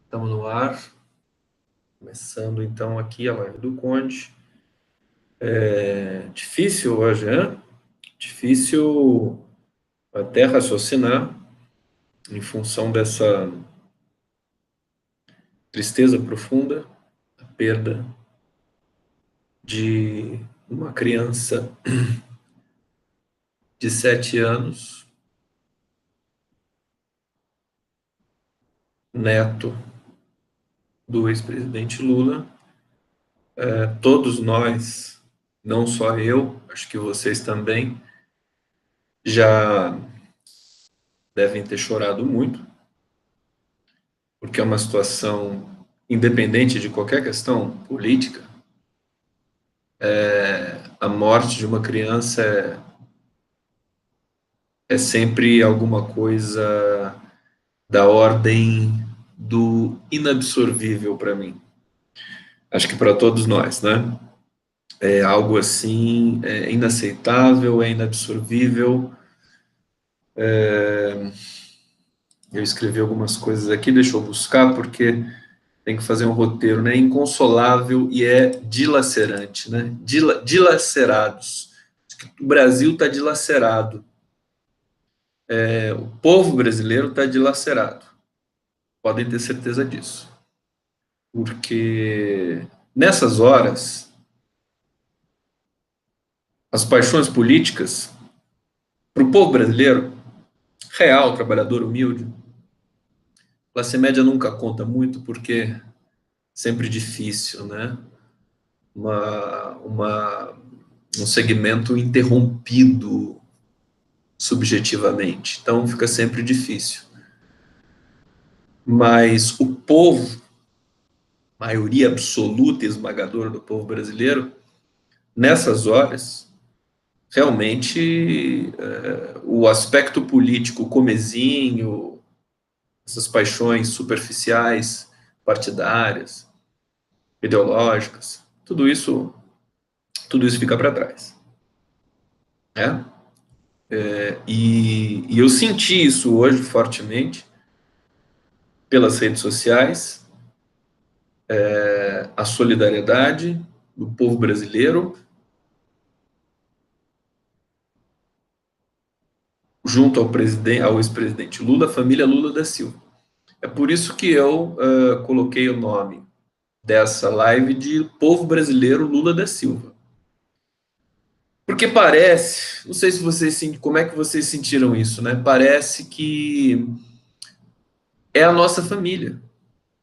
Estamos no ar, começando então aqui a live do Conde. É difícil hoje, né? Difícil até raciocinar em função dessa tristeza profunda, a perda de uma criança de 7 anos, neto do ex-presidente Lula. Todos nós, não só eu, acho que vocês também, já devem ter chorado muito, porque é uma situação independente de qualquer questão política. A morte de uma criança é sempre alguma coisa da ordem do inabsorvível para mim. Acho que para todos nós, né? É algo assim, é inaceitável, é inabsorvível. Eu escrevi algumas coisas aqui, deixa eu buscar, porque tem que fazer um roteiro, né? Inconsolável e é dilacerante, né? Dilacerados. O Brasil está dilacerado. O povo brasileiro está dilacerado. Podem ter certeza disso. Porque nessas horas, as paixões políticas, para o povo brasileiro, real, trabalhador, humilde, classe média nunca conta muito, porque é sempre difícil, né? Um segmento interrompido subjetivamente. Então fica sempre difícil. Mas o povo, maioria absoluta e esmagadora do povo brasileiro, nessas horas, realmente o aspecto político comezinho, essas paixões superficiais, partidárias, ideológicas, tudo isso fica para trás. Né? E eu senti isso hoje fortemente pelas redes sociais, a solidariedade do povo brasileiro junto ao ex-presidente Lula, a família Lula da Silva. É por isso que eu coloquei o nome dessa live de Povo Brasileiro Lula da Silva. Porque parece, não sei se vocês como é que vocês sentiram isso, né? Parece que é a nossa família.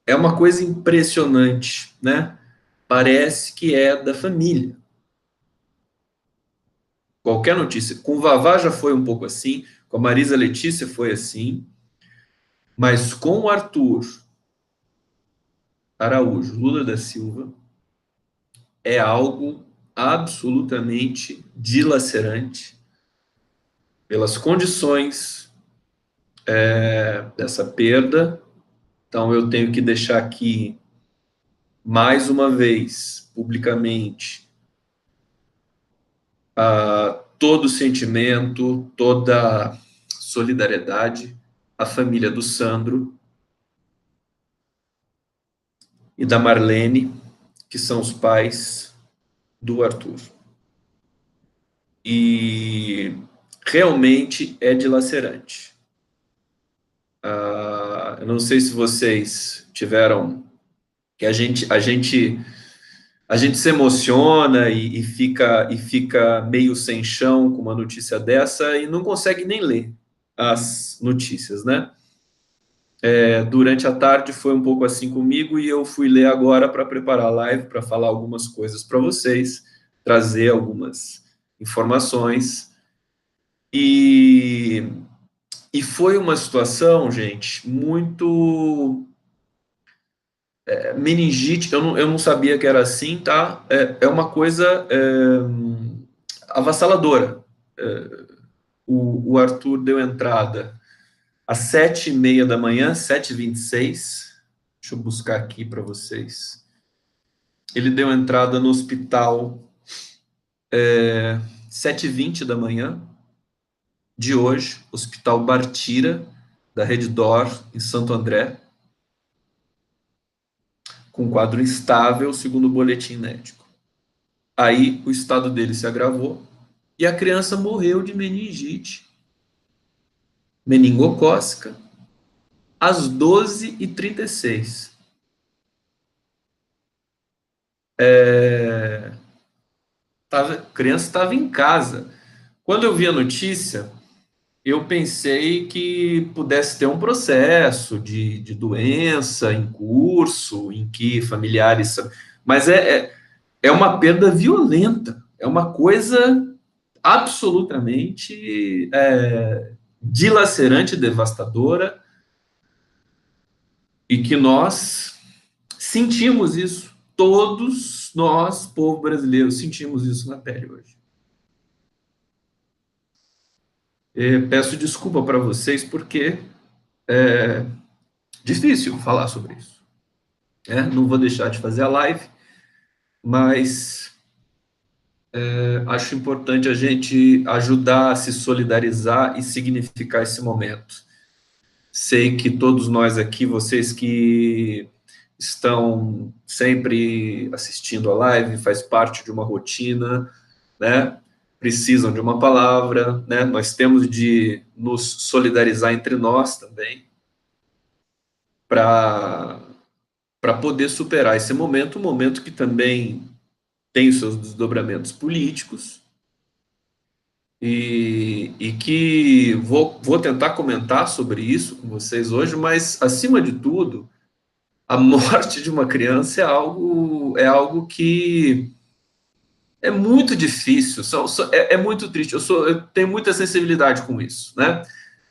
É uma coisa impressionante, né? Parece que é da família. Qualquer notícia. Com o Vavá já foi um pouco assim, com a Marisa Letícia foi assim, mas com o Arthur Araújo Lula da Silva é algo absolutamente dilacerante pelas condições dessa perda. Então eu tenho que deixar aqui mais uma vez publicamente todo o sentimento, toda a solidariedade à família do Sandro e da Marlene, que são os pais do Arthur. E realmente é dilacerante. Eu não sei se vocês tiveram que a gente se emociona e fica meio sem chão com uma notícia dessa e não consegue nem ler as notícias, né? Durante a tarde foi um pouco assim comigo e eu fui ler agora para preparar a live, para falar algumas coisas para vocês, trazer algumas informações. E foi uma situação, gente, muito meningite. Eu não sabia que era assim, tá? É uma coisa avassaladora. O Arthur deu entrada às 7h30 da manhã, 7h26. Deixa eu buscar aqui para vocês. Ele deu entrada no hospital 7h20 da manhã de hoje, Hospital Bartira, da Rede D'Or, em Santo André, com quadro instável, segundo o boletim médico. Aí o estado dele se agravou e a criança morreu de meningite meningocócica às 12h36. A criança estava em casa. Quando eu vi a notícia, eu pensei que pudesse ter um processo de doença em curso, em que familiares. Mas é uma perda violenta, é uma coisa absolutamente dilacerante, devastadora, e que nós sentimos isso, todos nós, povo brasileiro, sentimos isso na pele hoje. Peço desculpa para vocês, porque é difícil falar sobre isso. Não vou deixar de fazer a live, mas acho importante a gente ajudar a se solidarizar e significar esse momento. Sei que todos nós aqui, vocês que estão sempre assistindo a live, faz parte de uma rotina, né? Precisam de uma palavra, né? Nós temos de nos solidarizar entre nós também, para poder superar esse momento, um momento que também tem os seus desdobramentos políticos, e que vou tentar comentar sobre isso com vocês hoje, mas, acima de tudo, a morte de uma criança é algo que é muito difícil, é muito triste. Eu tenho muita sensibilidade com isso, né?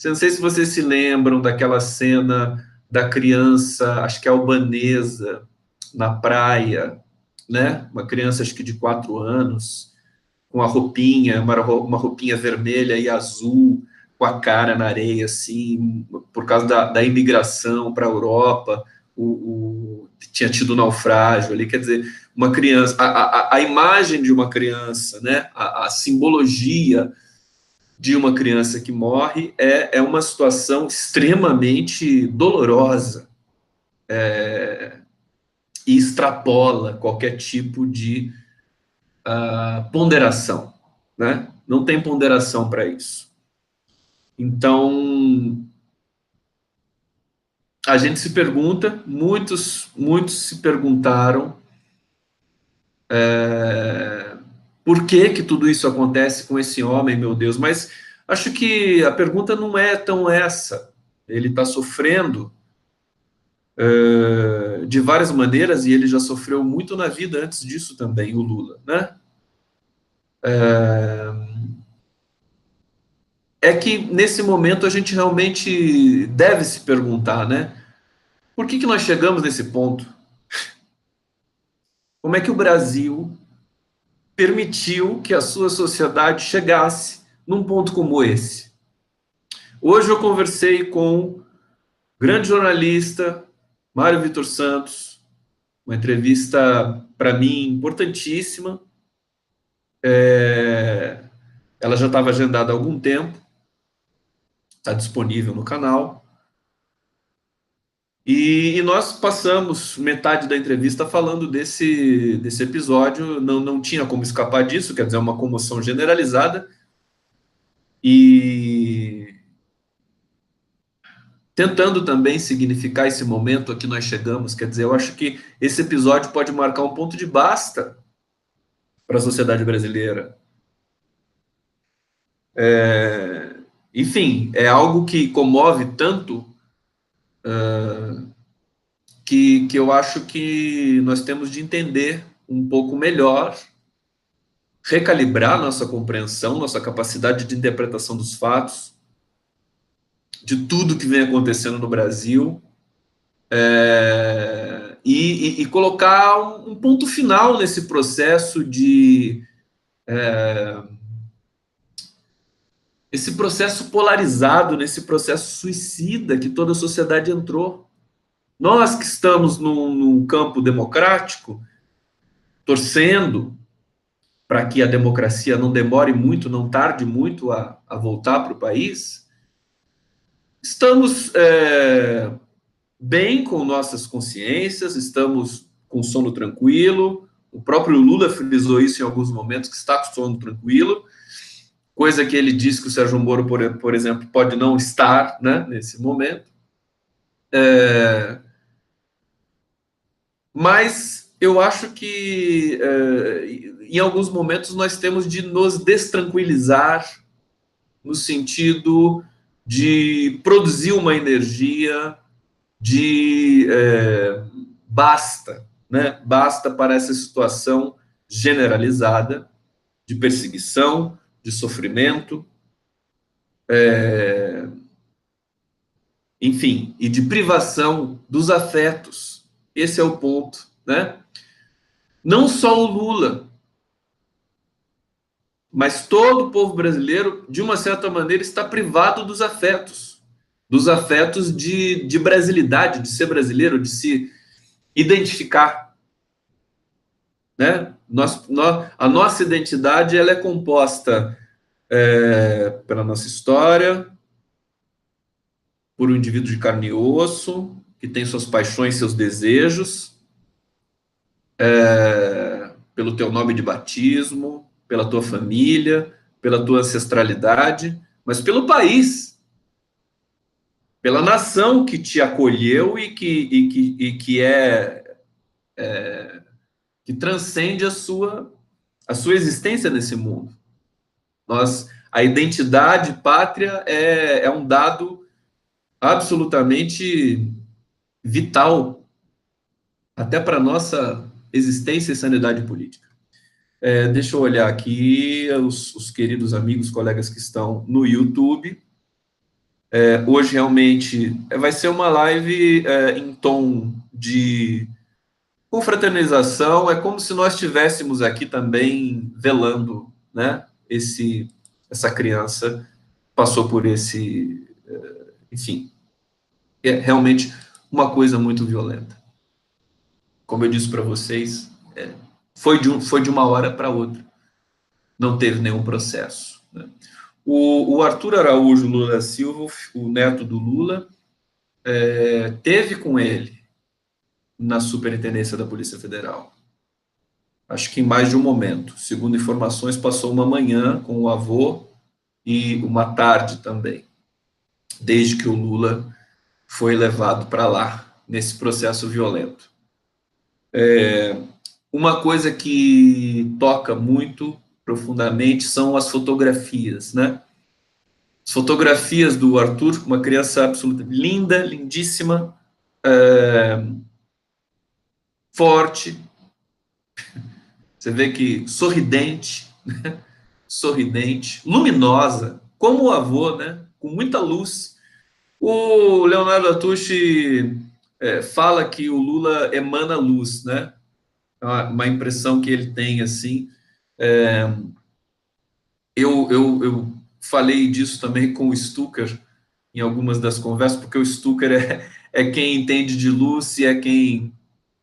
Eu não sei se vocês se lembram daquela cena da criança, acho que é albanesa, na praia, né? Uma criança, acho que de 4 anos, com a roupinha, uma roupinha vermelha e azul, com a cara na areia, assim, por causa da imigração para a Europa, tinha tido naufrágio ali, quer dizer, uma criança, a imagem de uma criança, né, a simbologia de uma criança que morre é uma situação extremamente dolorosa, e extrapola qualquer tipo de ponderação, né? Não tem ponderação para isso. Então, a gente se pergunta, muitos se perguntaram, por que tudo isso acontece com esse homem, meu Deus, mas acho que a pergunta não é tão essa. Ele está sofrendo de várias maneiras, e ele já sofreu muito na vida antes disso também, o Lula, né? É que nesse momento a gente realmente deve se perguntar, né? Por que nós chegamos nesse ponto? Como é que o Brasil permitiu que a sua sociedade chegasse num ponto como esse? Hoje eu conversei com o grande jornalista Mário Vitor Santos, uma entrevista para mim importantíssima. Ela já estava agendada há algum tempo, está disponível no canal. E nós passamos metade da entrevista falando desse episódio, não tinha como escapar disso, quer dizer, é uma comoção generalizada, e tentando também significar esse momento a que nós chegamos, quer dizer, eu acho que esse episódio pode marcar um ponto de basta para a sociedade brasileira. Enfim, é algo que comove tanto, que eu acho que nós temos de entender um pouco melhor, recalibrar nossa compreensão, nossa capacidade de interpretação dos fatos, de tudo que vem acontecendo no Brasil, e colocar um ponto final nesse processo esse processo polarizado, nesse processo suicida que toda a sociedade entrou. Nós que estamos num campo democrático, torcendo para que a democracia não demore muito, não tarde muito a voltar para o país, estamos bem com nossas consciências, estamos com sono tranquilo. O próprio Lula frisou isso em alguns momentos, que está com sono tranquilo, coisa que ele disse que o Sérgio Moro, por exemplo, pode não estar, né, nesse momento. Mas eu acho que em alguns momentos nós temos de nos destranquilizar no sentido de produzir uma energia de basta, né? Basta para essa situação generalizada de perseguição, de sofrimento, enfim, e de privação dos afetos. Esse é o ponto, né? Não só o Lula, mas todo o povo brasileiro, de uma certa maneira, está privado dos afetos de brasilidade, de ser brasileiro, de se identificar, né? A nossa identidade ela é composta pela nossa história, por um indivíduo de carne e osso, que tem suas paixões, seus desejos, pelo teu nome de batismo, pela tua família, pela tua ancestralidade, mas pelo país, pela nação que te acolheu e que transcende a sua existência nesse mundo. A identidade pátria é um dado absolutamente vital até para a nossa existência e sanidade política. Deixa eu olhar aqui os queridos amigos, colegas que estão no YouTube. Hoje realmente vai ser uma live em tom de confraternização, é como se nós estivéssemos aqui também velando, né? Essa criança passou por esse, enfim, é realmente uma coisa muito violenta. Como eu disse para vocês, foi de uma hora para outra, não teve nenhum processo, né? O Arthur Araújo Lula da Silva, o neto do Lula, teve com ele na superintendência da Polícia Federal. Acho que em mais de um momento. Segundo informações, passou uma manhã com o avô e uma tarde também, desde que o Lula foi levado para lá, nesse processo violento. Uma coisa que toca muito profundamente são as fotografias, né? As fotografias do Arthur, uma criança absolutamente linda, lindíssima, forte, você vê que sorridente, né? Sorridente, luminosa, como o avô, né? Com muita luz. O Leonardo Atushi fala que o Lula emana luz, né? Uma impressão que ele tem, assim. Eu falei disso também com o Stucker em algumas das conversas, porque o Stucker é quem entende de luz e é quem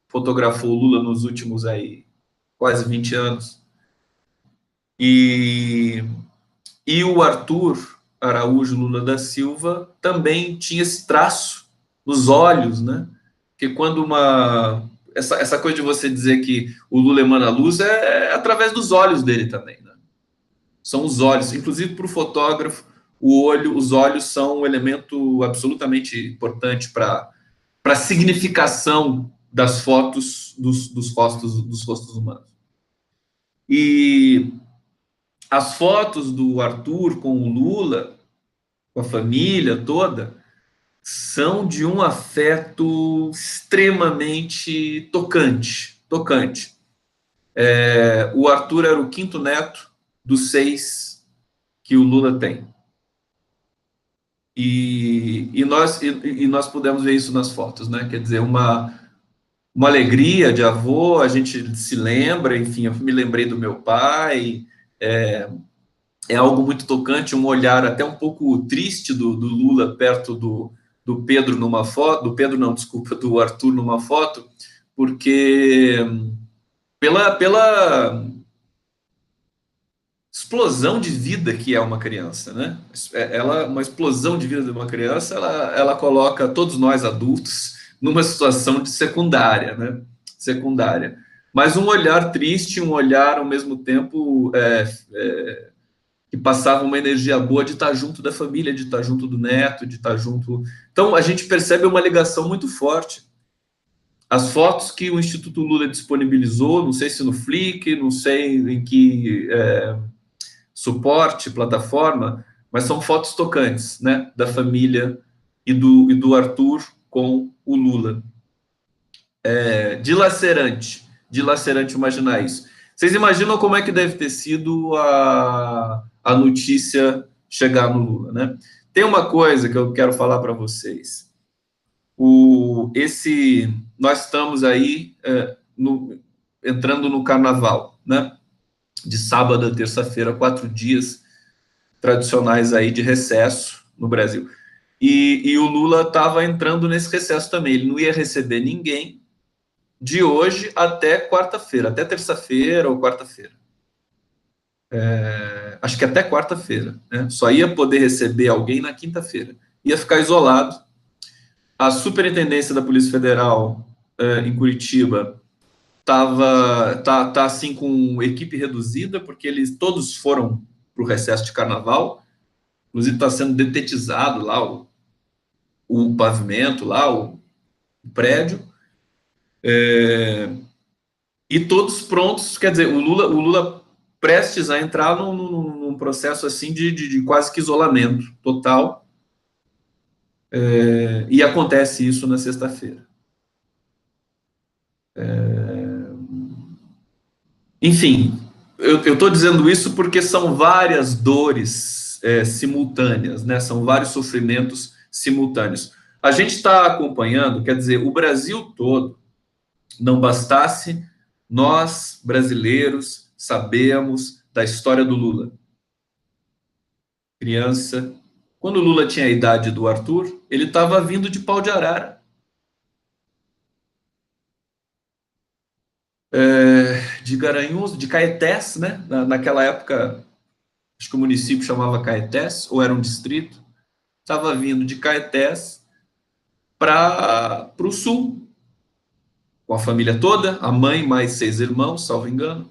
fotografou o Lula nos últimos aí quase 20 anos. E o Arthur Araújo Lula da Silva também tinha esse traço nos olhos, né? Porque quando essa coisa de você dizer que o Lula emana luz é através dos olhos dele também, né? São os olhos, inclusive para o fotógrafo, os olhos são um elemento absolutamente importante para a significação das fotos dos rostos humanos. E as fotos do Arthur com o Lula, com a família toda, são de um afeto extremamente tocante. O Arthur era o quinto neto dos 6 que o Lula tem. E nós pudemos ver isso nas fotos, né? Quer dizer, uma alegria de avô, a gente se lembra, enfim, eu me lembrei do meu pai, é algo muito tocante, um olhar até um pouco triste do Lula perto do Pedro numa foto, do Arthur numa foto, porque pela explosão de vida que é uma criança, né? Uma explosão de vida de uma criança, ela coloca todos nós adultos numa situação de secundária, né? Secundária. Mas um olhar triste, um olhar ao mesmo tempo que passava uma energia boa de estar junto da família, de estar junto do neto, de estar junto. Então a gente percebe uma ligação muito forte. As fotos que o Instituto Lula disponibilizou, não sei se no Flickr, não sei em que suporte, plataforma, mas são fotos tocantes, né, da família e do Arthur com o Lula. Dilacerante imaginar isso. Vocês imaginam como é que deve ter sido a notícia chegar no Lula, né? Tem uma coisa que eu quero falar para vocês. Nós estamos aí entrando no carnaval, né? De sábado a terça-feira, 4 dias tradicionais aí de recesso no Brasil. E o Lula estava entrando nesse recesso também. Ele não ia receber ninguém de hoje até quarta-feira, até terça-feira ou quarta-feira. Acho que até quarta-feira. Né? Só ia poder receber alguém na quinta-feira. Ia ficar isolado. A Superintendência da Polícia Federal em Curitiba tá assim com equipe reduzida, porque eles todos foram para o recesso de carnaval. Inclusive está sendo detetizado lá o pavimento, lá o prédio. E todos prontos, quer dizer, o Lula prestes a entrar num processo assim de quase que isolamento total. E acontece isso na sexta-feira. Enfim, eu estou dizendo isso porque são várias dores simultâneas, né? São vários sofrimentos simultâneos. A gente está acompanhando, quer dizer, o Brasil todo, não bastasse nós, brasileiros, sabemos da história do Lula. Criança. Quando o Lula tinha a idade do Arthur, ele estava vindo de Pau de Arara. De Garanhuns, de Caetés, né? Naquela época, acho que o município chamava Caetés, ou era um distrito. Estava vindo de Caetés para o sul, com a família toda, a mãe mais 6 irmãos, salvo engano.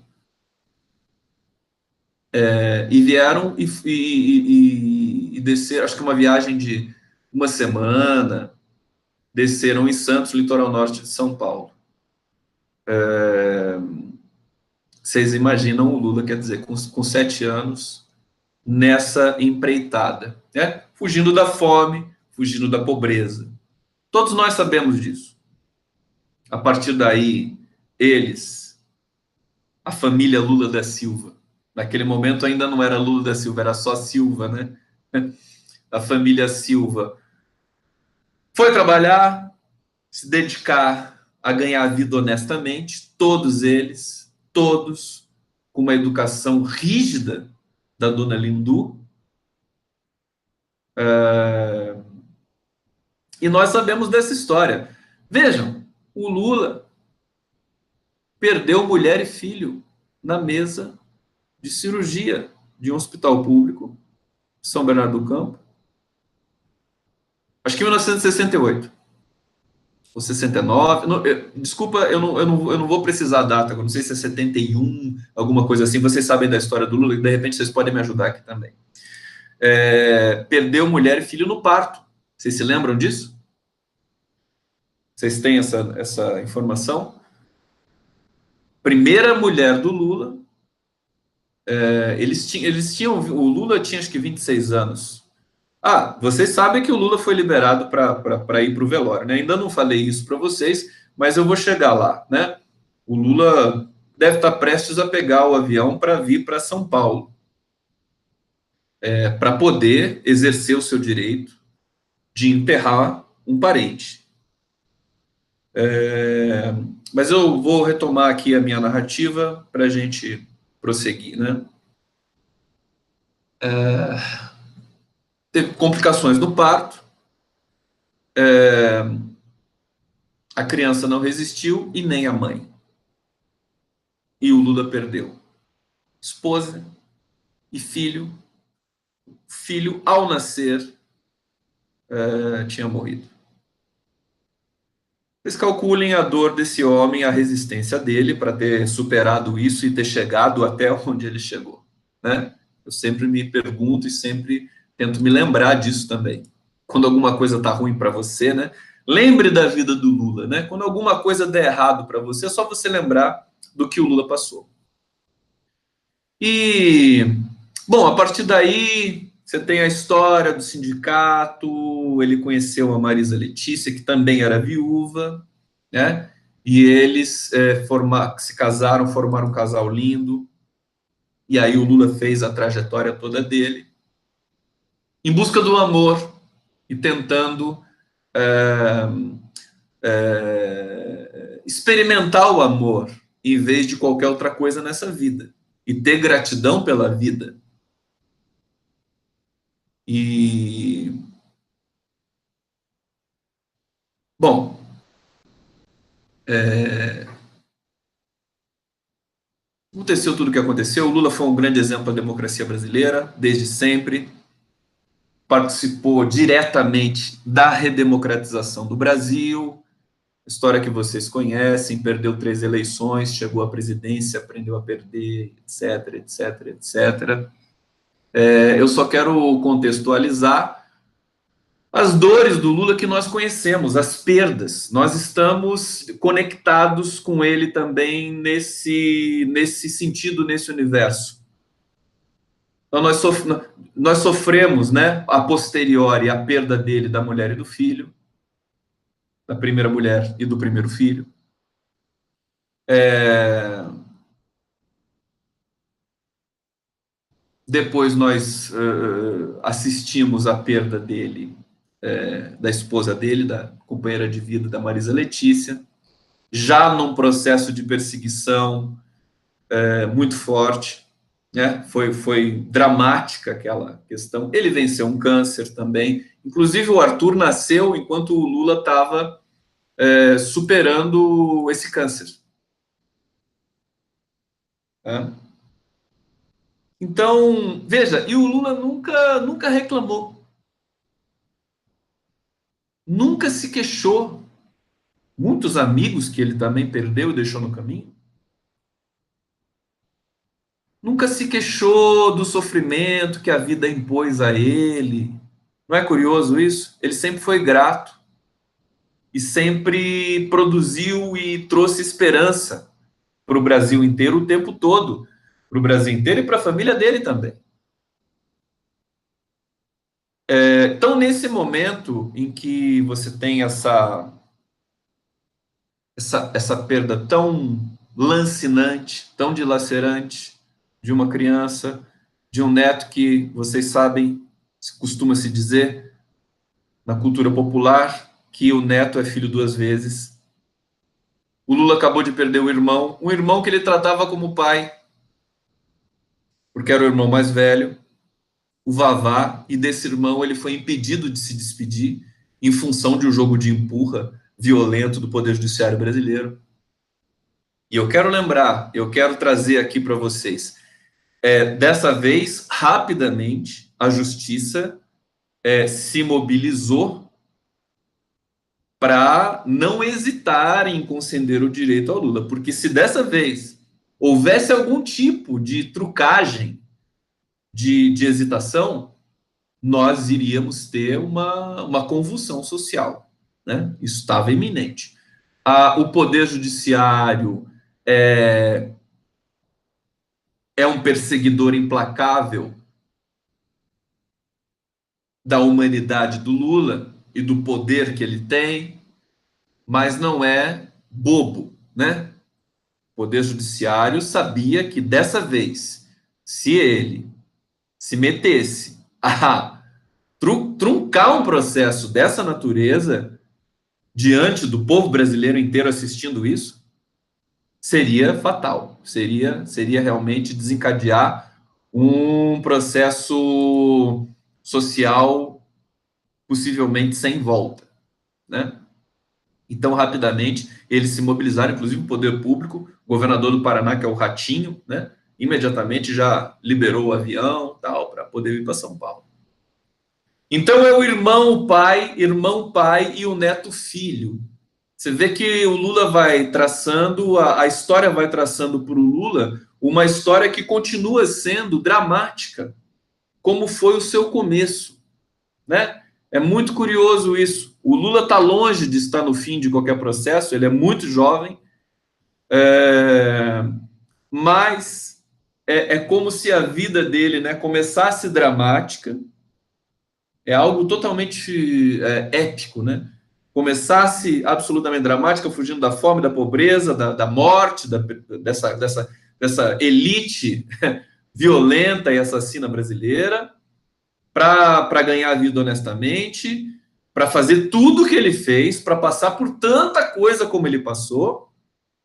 E vieram e desceram, acho que uma viagem de uma semana, desceram em Santos, litoral norte de São Paulo. Vocês imaginam o Lula, quer dizer, com 7 anos, nessa empreitada, né? Fugindo da fome, fugindo da pobreza. Todos nós sabemos disso. A partir daí, eles, a família Lula da Silva, naquele momento ainda não era Lula da Silva, era só Silva, né? A família Silva foi trabalhar, se dedicar a ganhar a vida honestamente, todos eles, todos com uma educação rígida da dona Lindu. E nós sabemos dessa história. Vejam, o Lula perdeu mulher e filho na mesa de cirurgia de um hospital público, São Bernardo do Campo, acho que em 1968 ou 69, não, desculpa, eu não vou precisar a data, não sei se é 71, alguma coisa assim, vocês sabem da história do Lula, e de repente vocês podem me ajudar aqui também. Perdeu mulher e filho no parto, vocês se lembram disso? Vocês têm essa informação? Primeira mulher do Lula, eles tinham, o Lula tinha acho que 26 anos. Vocês sabem que o Lula foi liberado para ir para o velório, né? Ainda não falei isso para vocês, mas eu vou chegar lá, né? O Lula deve estar prestes a pegar o avião para vir para São Paulo, para poder exercer o seu direito de enterrar um parente. Mas eu vou retomar aqui a minha narrativa para a gente prosseguir, né? Teve complicações no parto, a criança não resistiu e nem a mãe. E o Lula perdeu esposa, e filho ao nascer, tinha morrido. Vocês calculem a dor desse homem, a resistência dele para ter superado isso e ter chegado até onde ele chegou, né? Eu sempre me pergunto e sempre tento me lembrar disso também. Quando alguma coisa tá ruim para você, né? Lembre da vida do Lula, né? Quando alguma coisa der errado para você, é só você lembrar do que o Lula passou. E, bom, a partir daí, você tem a história do sindicato, ele conheceu a Marisa Letícia, que também era viúva, né? E eles se casaram, formaram um casal lindo, e aí o Lula fez a trajetória toda dele, em busca do amor e tentando experimentar o amor em vez de qualquer outra coisa nessa vida e ter gratidão pela vida. E bom, aconteceu tudo o que aconteceu. O Lula foi um grande exemplo da democracia brasileira, desde sempre. Participou diretamente da redemocratização do Brasil, história que vocês conhecem, perdeu 3 eleições, chegou à presidência, aprendeu a perder, etc, etc, etc. Eu só quero contextualizar as dores do Lula que nós conhecemos, as perdas. Nós estamos conectados com ele também nesse sentido, nesse universo. Então, nós sofremos, né, a posteriori, a perda dele, da mulher e do filho, da primeira mulher e do primeiro filho. Depois nós assistimos a perda dele, da esposa dele, da companheira de vida, da Marisa Letícia, já num processo de perseguição muito forte, né? Foi dramática aquela questão. Ele venceu um câncer também. Inclusive, o Arthur nasceu enquanto o Lula estava superando esse câncer. Né? Então, veja, e o Lula nunca reclamou, nunca se queixou. Muitos amigos que ele também perdeu e deixou no caminho, nunca se queixou do sofrimento que a vida impôs a ele. Não é curioso isso? Ele sempre foi grato e sempre produziu e trouxe esperança para o Brasil inteiro o tempo todo, para o Brasil inteiro e para a família dele também. Então, nesse momento em que você tem essa perda tão lancinante, tão dilacerante de uma criança, de um neto que, vocês sabem, costuma se dizer na cultura popular que o neto é filho 2 vezes. O Lula acabou de perder o irmão, um irmão que ele tratava como pai, porque era o irmão mais velho, o Vavá, e desse irmão ele foi impedido de se despedir em função de um jogo de empurra violento do Poder Judiciário brasileiro. E eu quero lembrar, eu quero trazer aqui para vocês, dessa vez, rapidamente, a justiça se mobilizou para não hesitar em conceder o direito ao Lula, porque se dessa vez houvesse algum tipo de trucagem, de hesitação, nós iríamos ter uma convulsão social, né? Isso estava iminente. O Poder Judiciário é um perseguidor implacável da humanidade do Lula e do poder que ele tem, mas não é bobo, né? O Poder Judiciário sabia que dessa vez, se ele se metesse a truncar um processo dessa natureza diante do povo brasileiro inteiro assistindo isso, seria fatal, seria realmente desencadear um processo social possivelmente sem volta, né? Então, rapidamente, eles se mobilizaram, inclusive o poder público, o governador do Paraná, que é o Ratinho, né? imediatamente já liberou o avião, tal, para poder vir para São Paulo. Então é o irmão, o pai e o neto, filho. Você vê que o Lula vai traçando, a história vai traçando para o Lula uma história que continua sendo dramática, como foi o seu começo, né? É muito curioso isso. O Lula está longe de estar no fim de qualquer processo, ele é muito jovem, mas é como se a vida dele, né, começasse dramática, é algo totalmente épico, né? Começasse absolutamente dramática, fugindo da fome, da pobreza, da morte, dessa elite violenta e assassina brasileira, para ganhar a vida honestamente, para fazer tudo o que ele fez, para passar por tanta coisa como ele passou,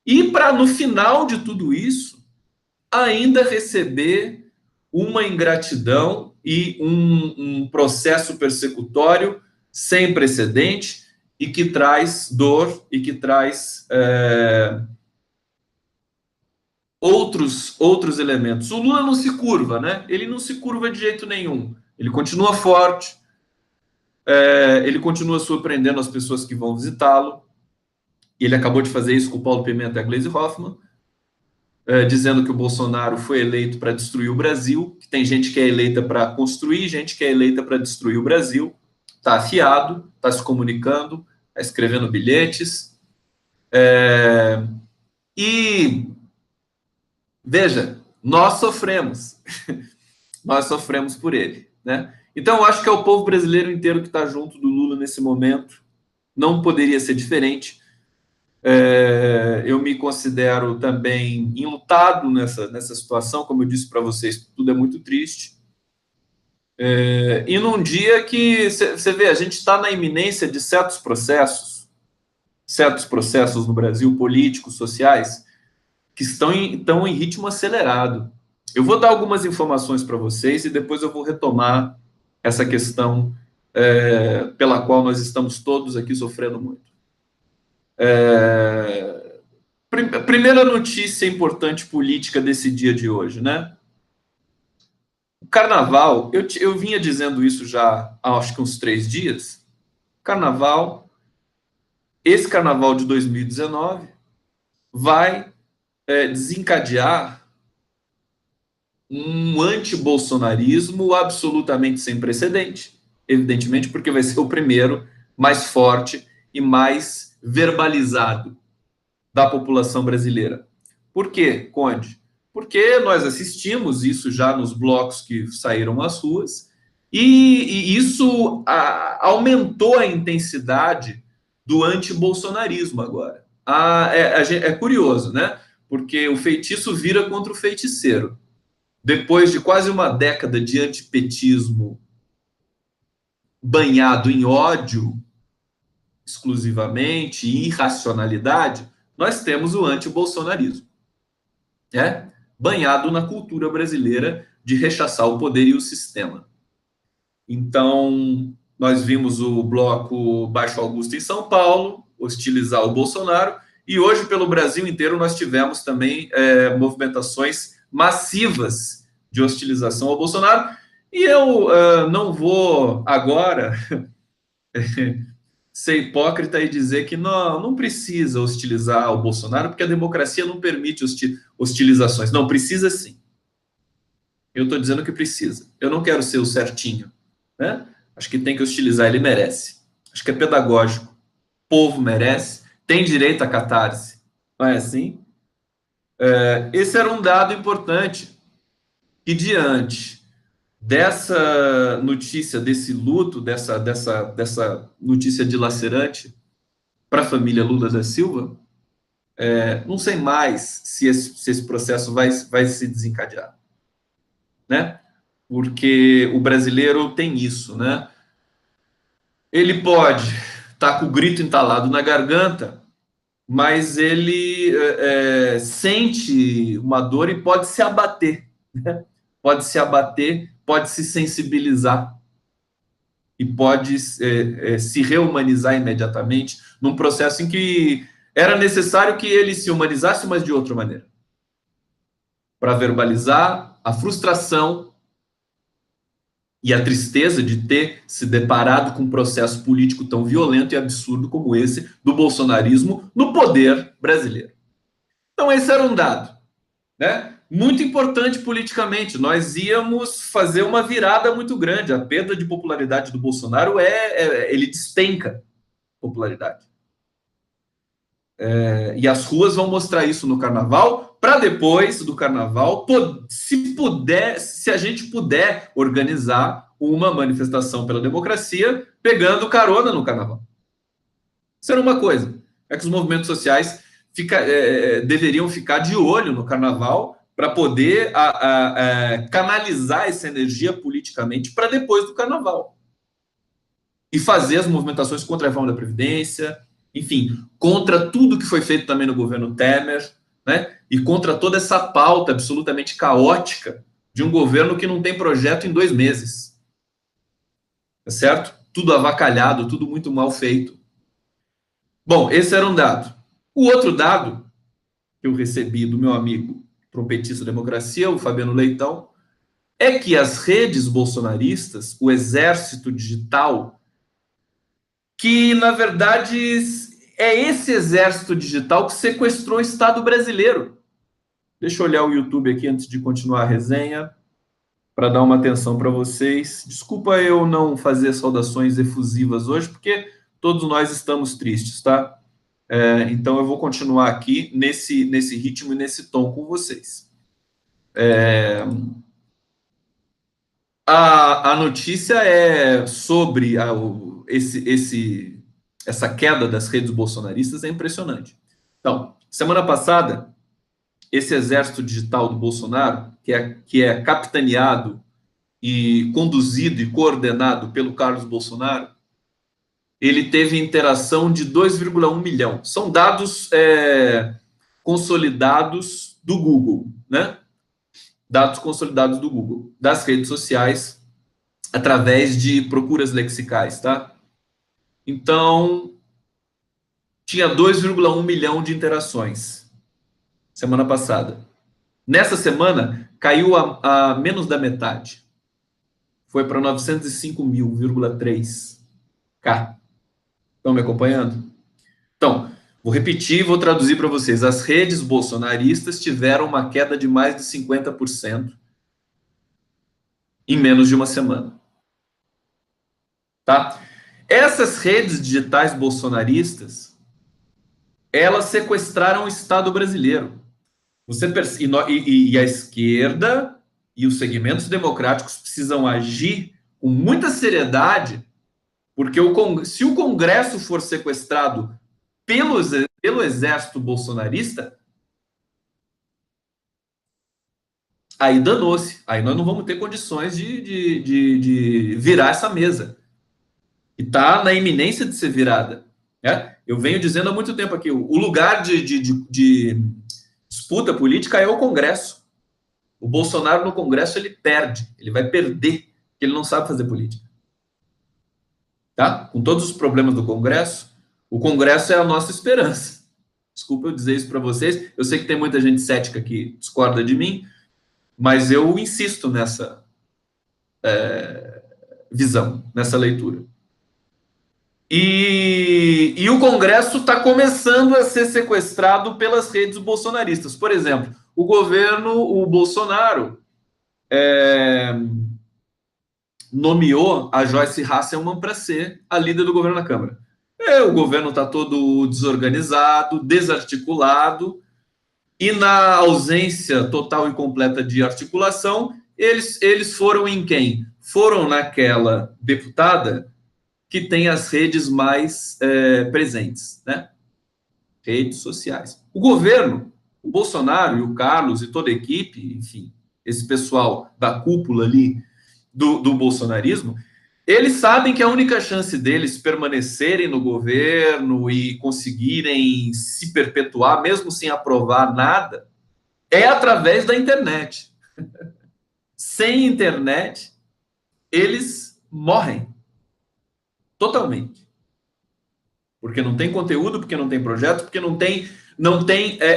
e para, no final de tudo isso, ainda receber uma ingratidão e um processo persecutório sem precedente e que traz dor e que traz outros elementos. O Lula não se curva, né? Ele não se curva de jeito nenhum. Ele continua forte, ele continua surpreendendo as pessoas que vão visitá-lo. Ele acabou de fazer isso com o Paulo Pimenta e a Gleisi Hoffmann, dizendo que o Bolsonaro foi eleito para destruir o Brasil, que tem gente que é eleita para construir, gente que é eleita para destruir o Brasil. Está afiado, está se comunicando, está escrevendo bilhetes. E, veja, nós sofremos. Nós sofremos por ele, né? Então, eu acho que é o povo brasileiro inteiro que está junto do Lula nesse momento. Não poderia ser diferente. Eu me considero também enlutado nessa situação, como eu disse para vocês, tudo é muito triste. E num dia que você vê, a gente está na iminência de certos processos no Brasil, políticos, sociais, que estão em ritmo acelerado. Eu vou dar algumas informações para vocês e depois eu vou retomar essa questão pela qual nós estamos todos aqui sofrendo muito. Primeira notícia importante política desse dia de hoje, né? O carnaval, eu vinha dizendo isso já há acho que uns 3 dias. Esse carnaval de 2019 vai desencadear um anti-bolsonarismo absolutamente sem precedente, evidentemente, porque vai ser o primeiro mais forte e mais verbalizado da população brasileira. Por quê, Conde? Porque nós assistimos isso já nos blocos que saíram às ruas, e isso aumentou a intensidade do antibolsonarismo agora. É curioso, né? Porque o feitiço vira contra o feiticeiro. Depois de quase uma década de antipetismo banhado em ódio exclusivamente, irracionalidade, nós temos o antibolsonarismo, banhado na cultura brasileira de rechaçar o poder e o sistema. Então, nós vimos o bloco Baixo Augusto em São Paulo hostilizar o Bolsonaro, e hoje, pelo Brasil inteiro, nós tivemos também movimentações massivas de hostilização ao Bolsonaro, e eu não vou agora ser hipócrita e dizer que não precisa hostilizar o Bolsonaro, porque a democracia não permite hostilizações. Não, precisa sim. Eu estou dizendo que precisa. Eu não quero ser o certinho, né? Acho que tem que hostilizar, ele merece. Acho que é pedagógico. O povo merece, tem direito à catarse. Não é assim? Esse era um dado importante. E diante dessa notícia, desse luto, dessa notícia dilacerante para a família Lula da Silva, não sei mais se esse processo vai se desencadear, né? Porque o brasileiro tem isso, né? Ele pode estar com o grito entalado na garganta, mas ele sente uma dor e pode se abater, né? Pode se abater, pode se sensibilizar e pode se reumanizar imediatamente num processo em que era necessário que ele se humanizasse, mas de outra maneira. para verbalizar a frustração e a tristeza de ter se deparado com um processo político tão violento e absurdo como esse do bolsonarismo no poder brasileiro. Então, esse era um dado, né? Muito importante politicamente. Nós íamos fazer uma virada muito grande. A perda de popularidade do Bolsonaro ele despenca popularidade. E as ruas vão mostrar isso no carnaval, para depois do carnaval, se a gente puder organizar uma manifestação pela democracia, pegando carona no carnaval. Isso era uma coisa. É que os movimentos sociais deveriam ficar de olho no carnaval para poder canalizar essa energia politicamente para depois do carnaval. E fazer as movimentações contra a reforma da Previdência, enfim, contra tudo que foi feito também no governo Temer, né? E contra toda essa pauta absolutamente caótica de um governo que não tem projeto em 2 meses. Tá certo? Tudo avacalhado, tudo muito mal feito. Bom, esse era um dado. O outro dado que eu recebi do meu amigo trompetista Democracia, o Fabiano Leitão, é que as redes bolsonaristas, o exército digital, que, na verdade, é esse exército digital que sequestrou o Estado brasileiro. Deixa eu olhar o YouTube aqui antes de continuar a resenha, para dar uma atenção para vocês. Desculpa eu não fazer saudações efusivas hoje, porque todos nós estamos tristes, tá? Então eu vou continuar aqui nesse ritmo e nesse tom com vocês. A notícia é sobre essa queda das redes bolsonaristas, é impressionante. Então, semana passada, esse exército digital do Bolsonaro, que é capitaneado e conduzido e coordenado pelo Carlos Bolsonaro, ele teve interação de 2,1 milhão. São dados consolidados do Google, né? Dados consolidados do Google, das redes sociais, através de procuras lexicais, tá? Então, tinha 2,1 milhão de interações semana passada. Nessa semana, caiu a menos da metade. Foi para 905.000,3K. Estão me acompanhando? Então, vou repetir e vou traduzir para vocês. As redes bolsonaristas tiveram uma queda de mais de 50% em menos de uma semana. Tá? Essas redes digitais bolsonaristas, elas sequestraram o Estado brasileiro. E a esquerda e os segmentos democráticos precisam agir com muita seriedade, porque se o Congresso for sequestrado pelo exército bolsonarista, aí danou-se. Aí nós não vamos ter condições de virar essa mesa. E está na iminência de ser virada. Né? Eu venho dizendo há muito tempo aqui, o lugar de disputa política é o Congresso. O Bolsonaro no Congresso ele perde, ele vai perder, porque ele não sabe fazer política. Tá? Com todos os problemas do Congresso, o Congresso é a nossa esperança. Desculpa eu dizer isso para vocês, eu sei que tem muita gente cética que discorda de mim, mas eu insisto nessa visão, nessa leitura. E o Congresso está começando a ser sequestrado pelas redes bolsonaristas. Por exemplo, o Bolsonaro nomeou a Joyce Hasselmann para ser a líder do governo na Câmara. O governo está todo desorganizado, desarticulado, e na ausência total e completa de articulação, eles foram em quem? Foram naquela deputada que tem as redes mais presentes, né? Redes sociais. O governo, o Bolsonaro e o Carlos e toda a equipe, enfim, esse pessoal da cúpula ali do bolsonarismo, eles sabem que a única chance deles permanecerem no governo e conseguirem se perpetuar, mesmo sem aprovar nada, é através da internet. Sem internet, eles morrem. Totalmente. Porque não tem conteúdo, porque não tem projeto, porque não tem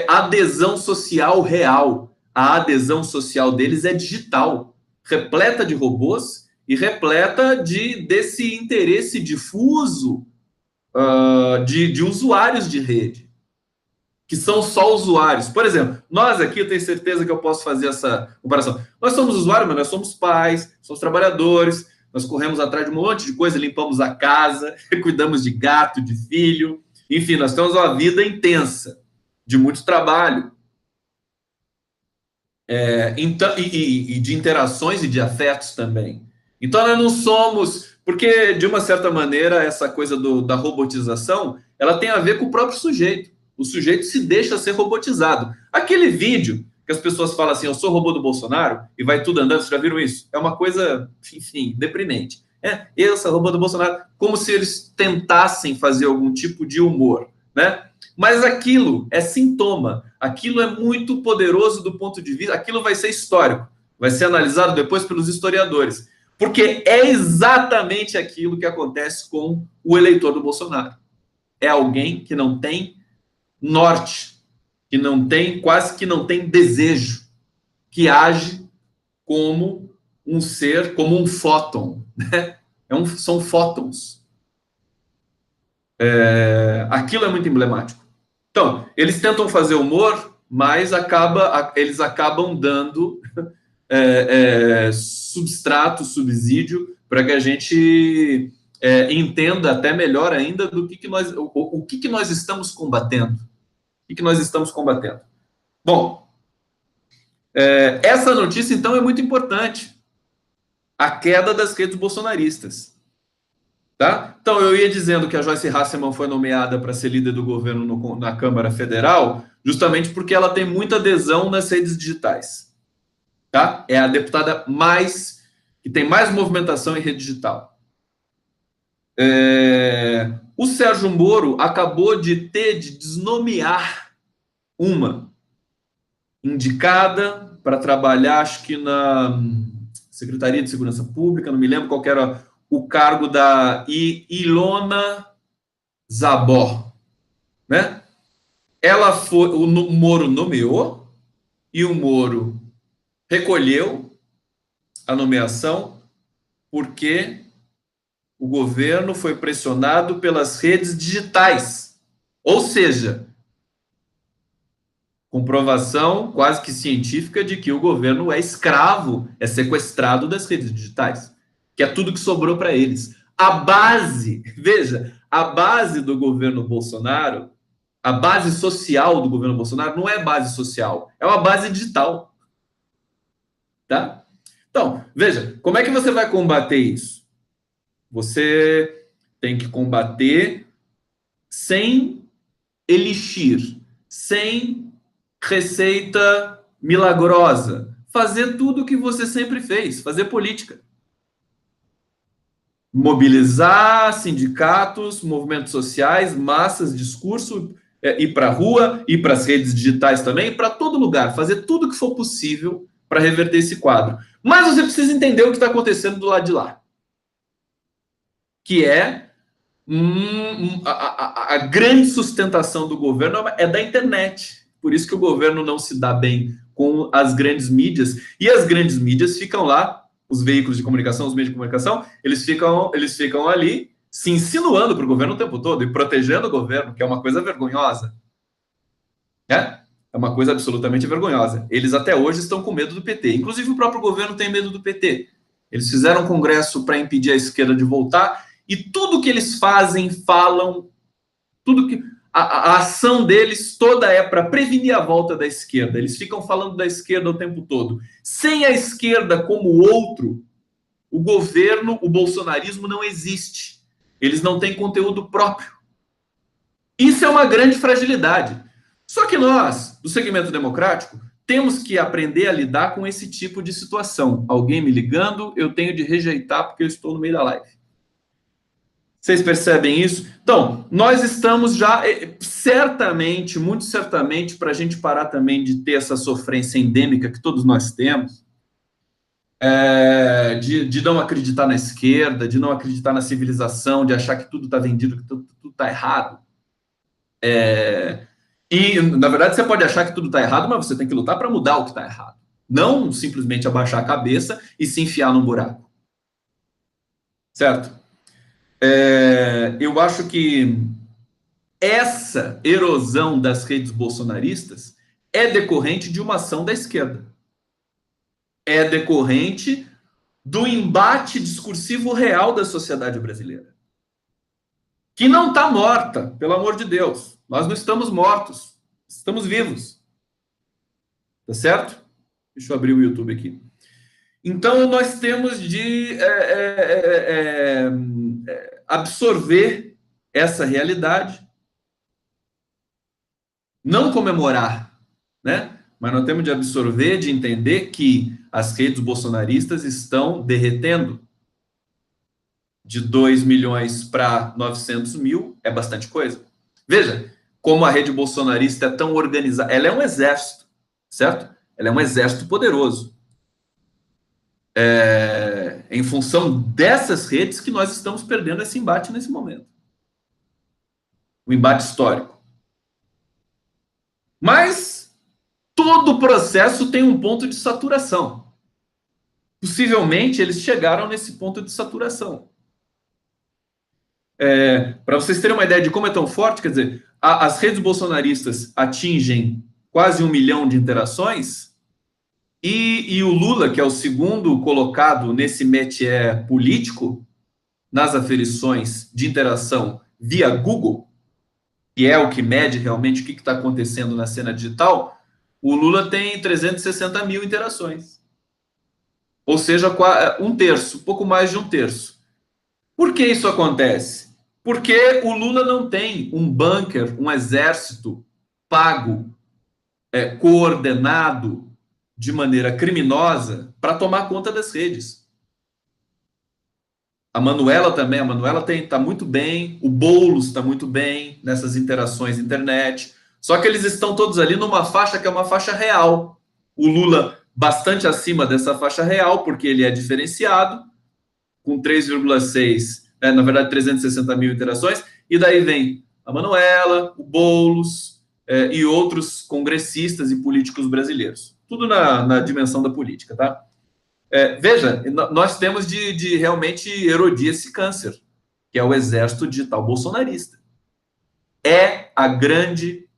adesão social real. a adesão social deles é digital, repleta de robôs e repleta desse interesse difuso de usuários de rede, que são só usuários. Por exemplo, nós aqui, eu tenho certeza que eu posso fazer essa comparação. Nós somos usuários, mas nós somos pais, somos trabalhadores, nós corremos atrás de um monte de coisa, limpamos a casa, cuidamos de gato, de filho, enfim, nós temos uma vida intensa, de muito trabalho. Então, e de interações e de afetos também. Então, nós não somos... Porque, de uma certa maneira, essa coisa da robotização, ela tem a ver com o próprio sujeito. O sujeito se deixa ser robotizado. Aquele vídeo que as pessoas falam assim, eu sou robô do Bolsonaro, e vai tudo andando, vocês já viram isso? É uma coisa, enfim, deprimente. Eu sou robô do Bolsonaro, como se eles tentassem fazer algum tipo de humor, né? Mas aquilo é sintoma, aquilo é muito poderoso do ponto de vista, aquilo vai ser histórico, vai ser analisado depois pelos historiadores, porque é exatamente aquilo que acontece com o eleitor do Bolsonaro. É alguém que não tem norte, que não tem, quase que não tem desejo, que age como um ser, como um fóton, né? São fótons. Aquilo é muito emblemático. Então, eles tentam fazer humor, mas eles acabam dando substrato, subsídio, para que a gente entenda até melhor ainda do que nós, o que nós estamos combatendo. O que nós estamos combatendo? Bom, essa notícia, então, é muito importante. A queda das redes bolsonaristas. Tá? Então, eu ia dizendo que a Joyce Hasselmann foi nomeada para ser líder do governo na Câmara Federal, justamente porque ela tem muita adesão nas redes digitais. Tá? É a deputada que tem mais movimentação em rede digital. O Sérgio Moro acabou de desnomear uma indicada para trabalhar, acho que na Secretaria de Segurança Pública, não me lembro qual era o cargo da Ilona Zabor, né? O Moro nomeou e o Moro recolheu a nomeação porque o governo foi pressionado pelas redes digitais. Ou seja, comprovação quase que científica de que o governo é escravo, é sequestrado das redes digitais, que é tudo que sobrou para eles. A base, veja, a base do governo Bolsonaro, a base social do governo Bolsonaro não é base social, é uma base digital. Tá? Então, veja, como é que você vai combater isso? Você tem que combater sem elixir, sem receita milagrosa. Fazer tudo o que você sempre fez, fazer política. Mobilizar sindicatos, movimentos sociais, massas, discurso, ir para a rua, ir para as redes digitais também, para todo lugar, fazer tudo o que for possível para reverter esse quadro. Mas você precisa entender o que está acontecendo do lado de lá, que é a grande sustentação do governo é da internet. Por isso que o governo não se dá bem com as grandes mídias, e as grandes mídias ficam lá, os veículos de comunicação, os meios de comunicação, eles ficam ali se insinuando para o governo o tempo todo e protegendo o governo, que é uma coisa vergonhosa. É uma coisa absolutamente vergonhosa. Eles até hoje estão com medo do PT. Inclusive, o próprio governo tem medo do PT. Eles fizeram um congresso para impedir a esquerda de voltar, e tudo que eles fazem, falam, tudo que a ação deles toda é para prevenir a volta da esquerda. Eles ficam falando da esquerda o tempo todo. Sem a esquerda como outro, o governo, o bolsonarismo não existe. Eles não têm conteúdo próprio. Isso é uma grande fragilidade. Só que nós, do segmento democrático, temos que aprender a lidar com esse tipo de situação. Alguém me ligando, eu tenho de rejeitar porque eu estou no meio da live. Vocês percebem isso? Então, nós estamos já, certamente, muito certamente, para a gente parar também de ter essa sofrência endêmica que todos nós temos, de não acreditar na esquerda, de não acreditar na civilização, de achar que tudo está vendido, que tudo está errado. E, na verdade, você pode achar que tudo está errado, mas você tem que lutar para mudar o que está errado. Não simplesmente abaixar a cabeça e se enfiar num buraco. Certo? Eu acho que essa erosão das redes bolsonaristas é decorrente de uma ação da esquerda. É decorrente do embate discursivo real da sociedade brasileira. Que não está morta, pelo amor de Deus. Nós não estamos mortos. Estamos vivos. Tá certo? Deixa eu abrir o YouTube aqui. Então, nós temos de absorver essa realidade, não comemorar, né? Mas nós temos de absorver, de entender que as redes bolsonaristas estão derretendo. De 2 milhões para 900 mil é bastante coisa. Veja como a rede bolsonarista é tão organizada. Ela é um exército, certo? Ela é um exército poderoso. Em função dessas redes que nós estamos perdendo esse embate nesse momento. O embate histórico. Mas todo o processo tem um ponto de saturação. Possivelmente eles chegaram nesse ponto de saturação. Para vocês terem uma ideia de como é tão forte, quer dizer, as redes bolsonaristas atingem quase 1 milhão de interações e o Lula, que é o segundo colocado nesse métier político, nas aferições de interação via Google, que é o que mede realmente o que está acontecendo na cena digital, o Lula tem 360 mil interações. Ou seja, um terço, pouco mais de um terço. Por que isso acontece? Porque o Lula não tem um bunker, um exército pago, coordenado de maneira criminosa para tomar conta das redes. A Manuela também, a Manuela está muito bem, o Boulos está muito bem nessas interações internet, só que eles estão todos ali numa faixa que é uma faixa real. O Lula bastante acima dessa faixa real, porque ele é diferenciado, com 3,6, na verdade 360 mil interações, e daí vem a Manuela, o Boulos e outros congressistas e políticos brasileiros. Tudo na dimensão da política, tá? Veja, nós temos de realmente erodir esse câncer, que é o exército digital bolsonarista. É a grande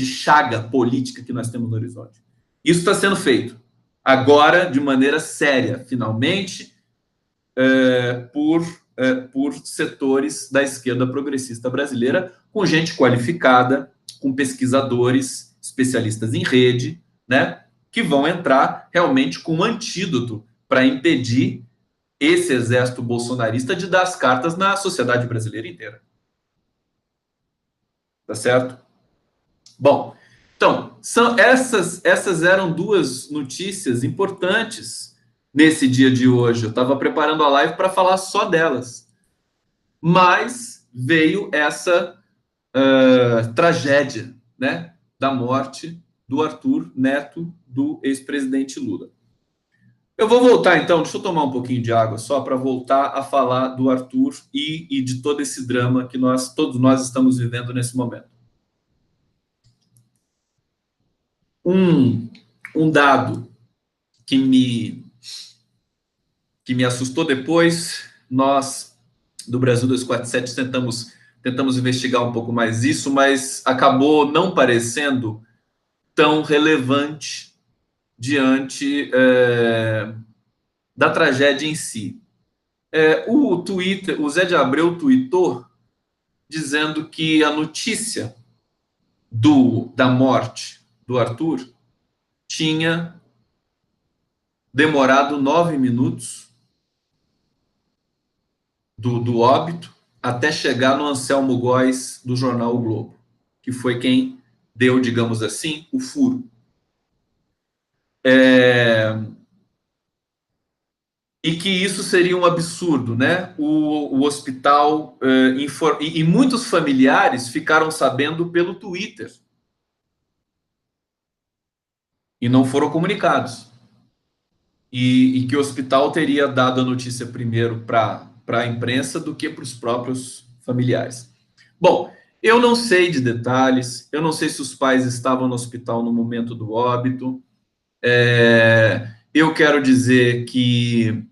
chaga política que nós temos no horizonte. Isso está sendo feito agora de maneira séria, finalmente, por setores da esquerda progressista brasileira, com gente qualificada, com pesquisadores, especialistas em rede, né, que vão entrar realmente com um antídoto para impedir esse exército bolsonarista de dar as cartas na sociedade brasileira inteira. Tá certo? Bom, então, essas eram duas notícias importantes nesse dia de hoje. Eu estava preparando a live para falar só delas. Mas veio essa tragédia, né, da morte do Arthur, neto do ex-presidente Lula. Eu vou voltar, então, deixa eu tomar um pouquinho de água só para voltar a falar do Arthur e de todo esse drama que todos nós estamos vivendo nesse momento. Um dado que me assustou depois, nós do Brasil 247 tentamos investigar um pouco mais isso, mas acabou não parecendo tão relevante diante da tragédia em si. O Zé de Abreu tweetou dizendo que a notícia da morte do Arthur tinha demorado 9 minutos do óbito até chegar no Anselmo Góes do jornal O Globo, que foi quem deu, digamos assim, o furo. E que isso seria um absurdo, né? O hospital e muitos familiares ficaram sabendo pelo Twitter e não foram comunicados. E que o hospital teria dado a notícia primeiro para a imprensa do que para os próprios familiares. Bom, Eu não sei de detalhes, eu não sei se os pais estavam no hospital no momento do óbito. Eu quero dizer que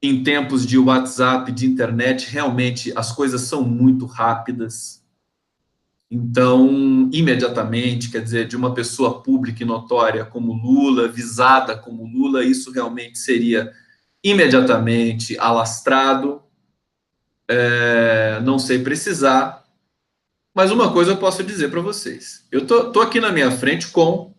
em tempos de WhatsApp, de internet, realmente as coisas são muito rápidas. Então, imediatamente, quer dizer, de uma pessoa pública e notória como Lula, visada como Lula, isso realmente seria imediatamente alastrado. Não sei precisar, mas uma coisa eu posso dizer para vocês. Eu tô aqui na minha frente com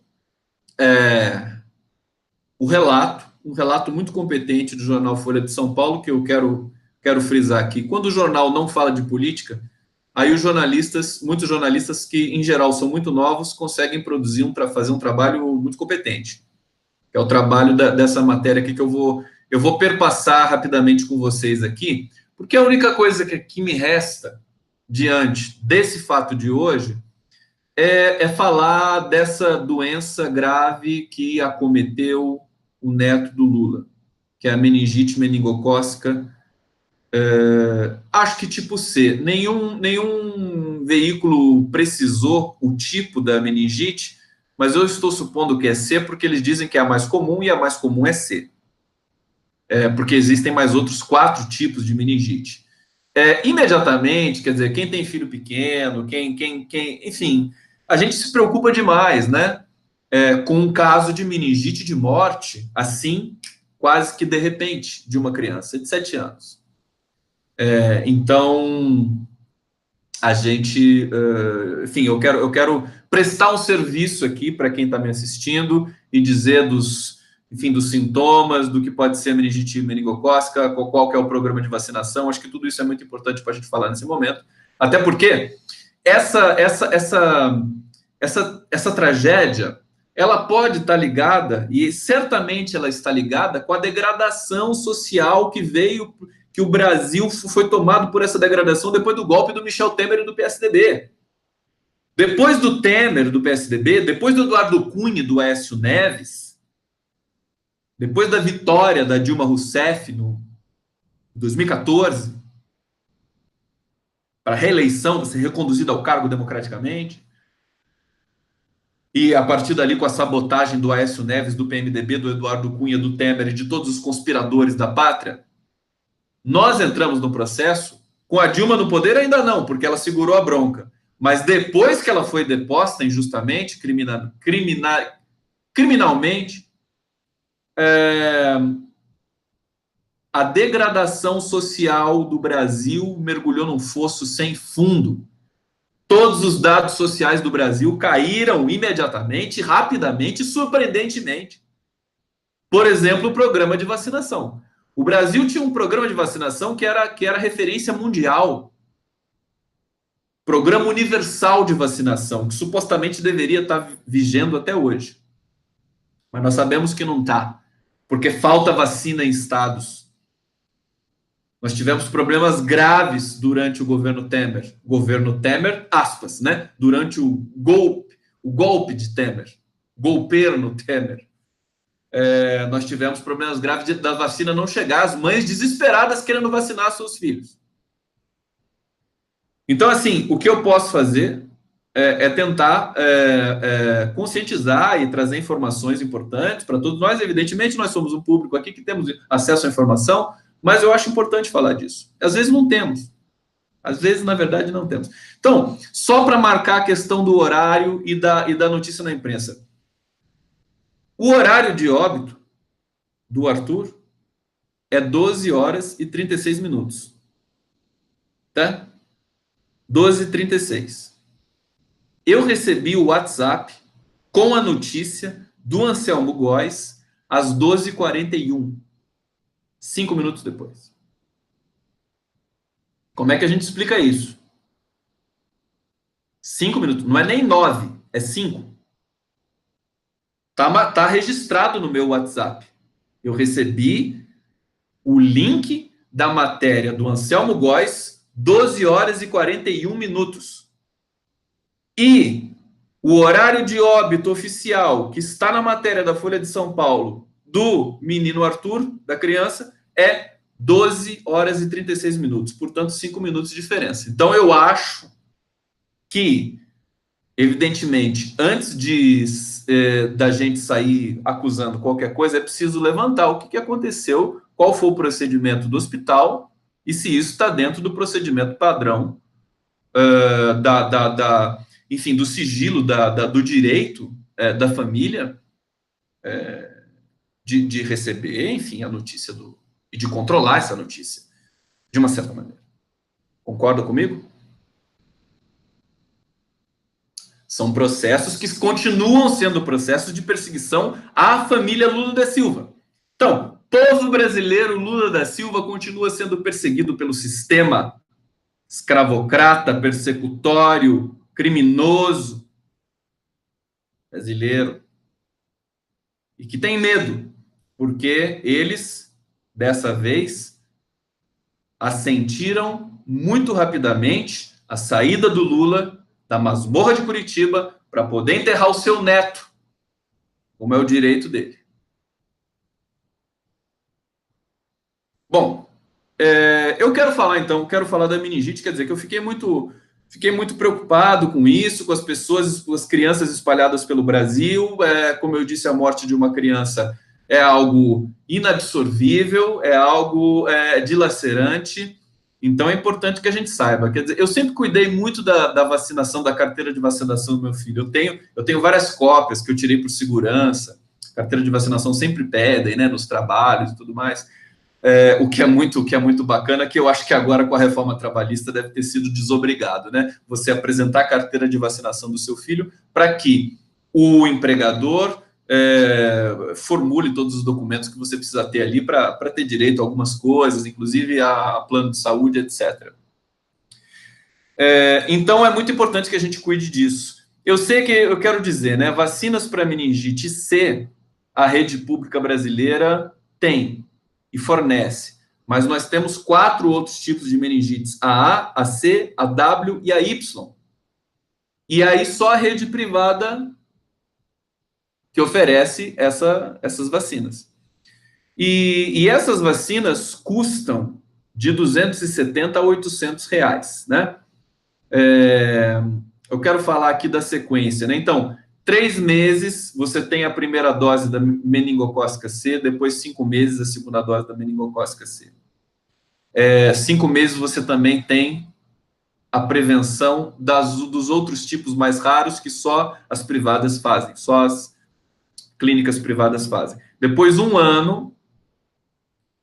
o relato, um relato muito competente do jornal Folha de São Paulo, que eu quero frisar aqui. Quando o jornal não fala de política, aí os jornalistas, muitos jornalistas que em geral são muito novos, conseguem fazer um trabalho muito competente. Que é o trabalho dessa matéria aqui que eu vou perpassar rapidamente com vocês aqui, porque a única coisa que me resta diante desse fato de hoje é falar dessa doença grave que acometeu o neto do Lula, que é a meningite meningocócica, acho que tipo C. Nenhum veículo precisou o tipo da meningite, mas eu estou supondo que é C, porque eles dizem que é a mais comum e a mais comum é C. Porque existem mais outros 4 tipos de meningite. Imediatamente, quer dizer, quem tem filho pequeno, enfim, a gente se preocupa demais, né? Com um caso de meningite de morte, assim, quase que de repente, de uma criança de 7 anos. Então, a gente, enfim, eu quero prestar um serviço aqui para quem está me assistindo e dizer dos sintomas, do que pode ser meningite meningocócica, qual que é o programa de vacinação. Acho que tudo isso é muito importante para a gente falar nesse momento, até porque essa tragédia, ela pode estar ligada, e certamente ela está ligada, com a degradação social que o Brasil foi tomado por essa degradação depois do golpe do Michel Temer e do PSDB. Depois do Temer, do PSDB, depois do Eduardo Cunha e do Aécio Neves, depois da vitória da Dilma Rousseff no 2014, para a reeleição, para ser reconduzida ao cargo democraticamente, e a partir dali com a sabotagem do Aécio Neves, do PMDB, do Eduardo Cunha, do Temer e de todos os conspiradores da pátria, nós entramos no processo. Com a Dilma no poder ainda não, porque ela segurou a bronca. Mas depois que ela foi deposta injustamente, criminalmente, a degradação social do Brasil mergulhou num fosso sem fundo. Todos os dados sociais do Brasil caíram imediatamente, rapidamente e surpreendentemente. Por exemplo, o programa de vacinação. O Brasil tinha um programa de vacinação que era referência mundial. Programa Universal de Vacinação, que supostamente deveria estar vigendo até hoje. Mas nós sabemos que não está, porque falta vacina em estados. Nós tivemos problemas graves durante o governo Temer. Governo Temer, aspas, né? Durante o golpe de Temer. Golperno Temer. Nós tivemos problemas graves da vacina não chegar, as mães desesperadas querendo vacinar seus filhos. Então, assim, o que eu posso fazer é tentar conscientizar e trazer informações importantes para todos nós. Evidentemente, nós somos um público aqui que temos acesso à informação, mas eu acho importante falar disso. Às vezes não temos. Às vezes, na verdade, não temos. Então, só para marcar a questão do horário e da notícia na imprensa. O horário de óbito do Arthur é 12 horas e 36 minutos. Tá? 12h36. Eu recebi o WhatsApp com a notícia do Anselmo Góes às 12h41. 5 minutos depois. Como é que a gente explica isso? 5 minutos. Não é nem 9, é 5. Tá registrado no meu WhatsApp. Eu recebi o link da matéria do Anselmo Góes, 12 horas e 41 minutos. E o horário de óbito oficial, que está na matéria da Folha de São Paulo, do menino Arthur, da criança, é 12 horas e 36 minutos. Portanto, 5 minutos de diferença. Então, eu acho que, evidentemente, antes da gente sair acusando qualquer coisa, é preciso levantar o que aconteceu, qual foi o procedimento do hospital e se isso está dentro do procedimento padrão, enfim, do sigilo do direito da família de receber, enfim, a notícia e de controlar essa notícia, de uma certa maneira. Concorda comigo? São processos que continuam sendo processos de perseguição à família Lula da Silva. Então, povo brasileiro, Lula da Silva continua sendo perseguido pelo sistema escravocrata, persecutório, criminoso brasileiro. E que tem medo, porque eles, dessa vez, assentiram muito rapidamente a saída do Lula da masmorra de Curitiba para poder enterrar o seu neto, como é o direito dele. Bom, eu quero falar da meningite, quer dizer que eu fiquei muito preocupado com isso, com as pessoas, com as crianças espalhadas pelo Brasil. Como eu disse, a morte de uma criança é algo inabsorvível, é algo dilacerante. Então, é importante que a gente saiba. Quer dizer, eu sempre cuidei muito da vacinação, da carteira de vacinação do meu filho. Eu tenho várias cópias que eu tirei por segurança. Carteira de vacinação sempre pedem, né, nos trabalhos e tudo mais. O que é muito bacana, que eu acho que agora com a reforma trabalhista deve ter sido desobrigado, né? Você apresentar a carteira de vacinação do seu filho para que o empregador formule todos os documentos que você precisa ter ali para ter direito a algumas coisas, inclusive a plano de saúde, etc. Então, é muito importante que a gente cuide disso. Eu sei que eu quero dizer, né? Vacinas para meningite C, a rede pública brasileira tem e fornece, mas nós temos 4 outros tipos de meningites: a A, a C, a W e a Y. E aí só a rede privada que oferece essas vacinas. E essas vacinas custam de 270 a 800 reais, né? Eu quero falar aqui da sequência, né? Então, 3 meses você tem a primeira dose da meningocócica C, depois 5 meses a segunda dose da meningocócica C. 5 meses você também tem a prevenção dos outros tipos mais raros que só as privadas fazem, só as clínicas privadas fazem. Depois, 1 ano,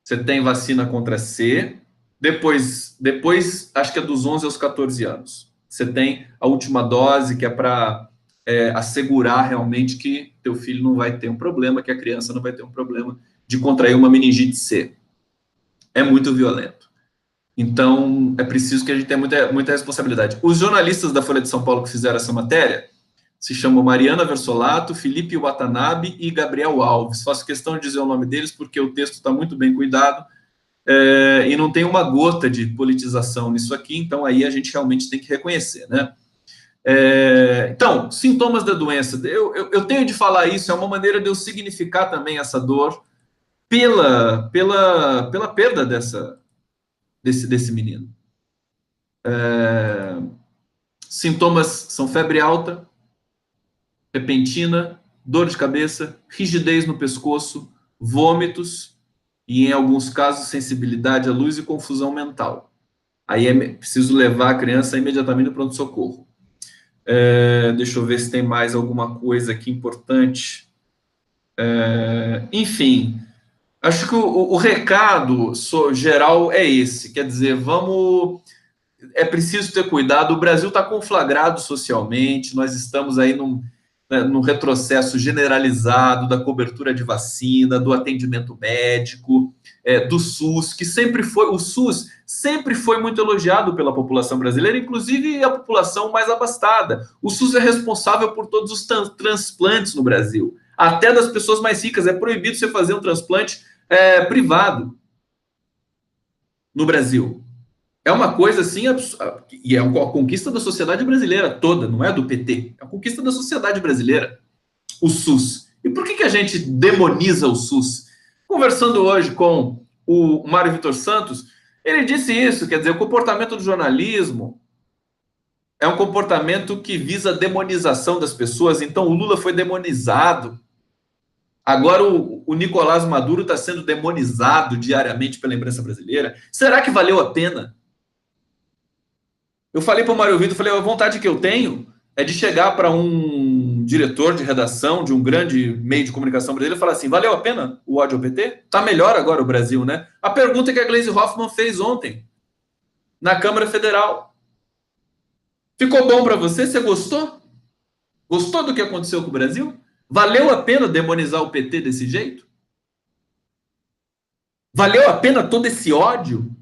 você tem vacina contra C. Depois, acho que é dos 11 aos 14 anos. Você tem a última dose, que é para assegurar realmente que teu filho não vai ter um problema, que a criança não vai ter um problema de contrair uma meningite C. É muito violento. Então, é preciso que a gente tenha muita responsabilidade. Os jornalistas da Folha de São Paulo que fizeram essa matéria se chamam Mariana Versolato, Felipe Watanabe e Gabriel Alves. Faço questão de dizer o nome deles porque o texto está muito bem cuidado e não tem uma gota de politização nisso aqui, então aí a gente realmente tem que reconhecer, né? Então, sintomas da doença. Eu tenho de falar isso, é uma maneira de eu significar também essa dor pela perda desse menino. Sintomas são febre alta, repentina, dor de cabeça, rigidez no pescoço, vômitos e, em alguns casos, sensibilidade à luz e confusão mental. Aí é preciso levar a criança imediatamente no pronto-socorro. Deixa eu ver se tem mais alguma coisa aqui importante. Enfim, acho que o recado geral é esse. Quer dizer, é preciso ter cuidado. O Brasil está conflagrado socialmente, nós estamos aí num retrocesso generalizado da cobertura de vacina, do atendimento médico, do SUS, o SUS sempre foi muito elogiado pela população brasileira, inclusive a população mais abastada. O SUS é responsável por todos os transplantes no Brasil, até das pessoas mais ricas. É proibido você fazer um transplante privado no Brasil. É uma coisa assim, e é uma conquista da sociedade brasileira toda, não é do PT, é a conquista da sociedade brasileira, o SUS. E por que a gente demoniza o SUS? Conversando hoje com o Mário Vitor Santos, ele disse isso, quer dizer, o comportamento do jornalismo é um comportamento que visa a demonização das pessoas. Então, o Lula foi demonizado. Agora, o Nicolás Maduro está sendo demonizado diariamente pela imprensa brasileira. Será que valeu a pena? Eu falei para o Mário Vitor, falei, a vontade que eu tenho é de chegar para um diretor de redação de um grande meio de comunicação brasileiro e falar assim, valeu a pena o ódio ao PT? Tá melhor agora o Brasil, né? A pergunta que a Gleisi Hoffmann fez ontem na Câmara Federal. Ficou bom para você? Você gostou? Gostou do que aconteceu com o Brasil? Valeu a pena demonizar o PT desse jeito? Valeu a pena todo esse ódio?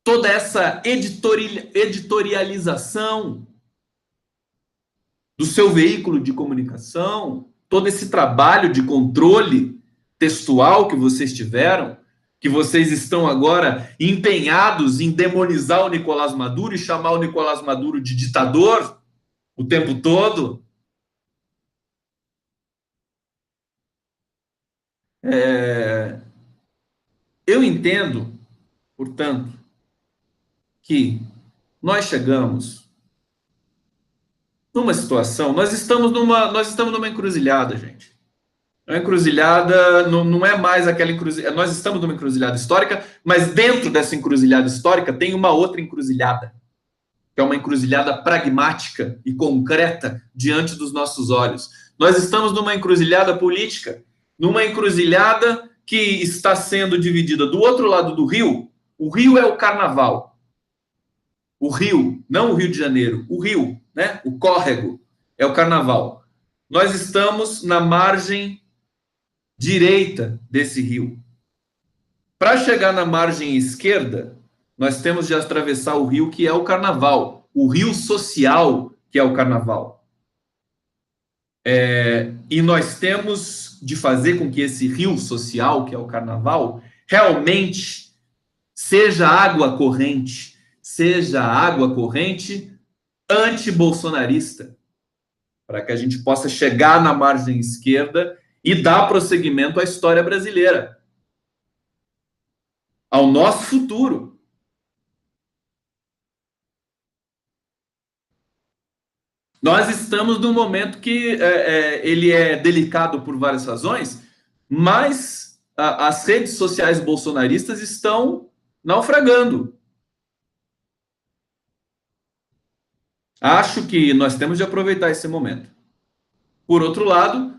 Toda essa editorialização do seu veículo de comunicação? Todo esse trabalho de controle textual que vocês tiveram? Que vocês estão agora empenhados em demonizar o Nicolás Maduro e chamar o Nicolás Maduro de ditador o tempo todo? Eu entendo, portanto, que nós chegamos numa situação, nós estamos numa encruzilhada, gente. A encruzilhada não é mais aquela encruzilhada. Nós estamos numa encruzilhada histórica, mas dentro dessa encruzilhada histórica tem uma outra encruzilhada, que é uma encruzilhada pragmática e concreta diante dos nossos olhos. Nós estamos numa encruzilhada política, numa encruzilhada que está sendo dividida do outro lado do rio. O rio é o carnaval. O rio, não o Rio de Janeiro, o rio, né? O córrego é o carnaval. Nós estamos na margem direita desse rio. Para chegar na margem esquerda, nós temos de atravessar o rio que é o carnaval, o rio social que é o carnaval. E nós temos de fazer com que esse rio social que é o carnaval realmente seja água corrente anti-bolsonarista, para que a gente possa chegar na margem esquerda e dar prosseguimento à história brasileira, ao nosso futuro. Nós estamos num momento que ele é delicado por várias razões, mas as redes sociais bolsonaristas estão naufragando. Acho que nós temos de aproveitar esse momento. Por outro lado,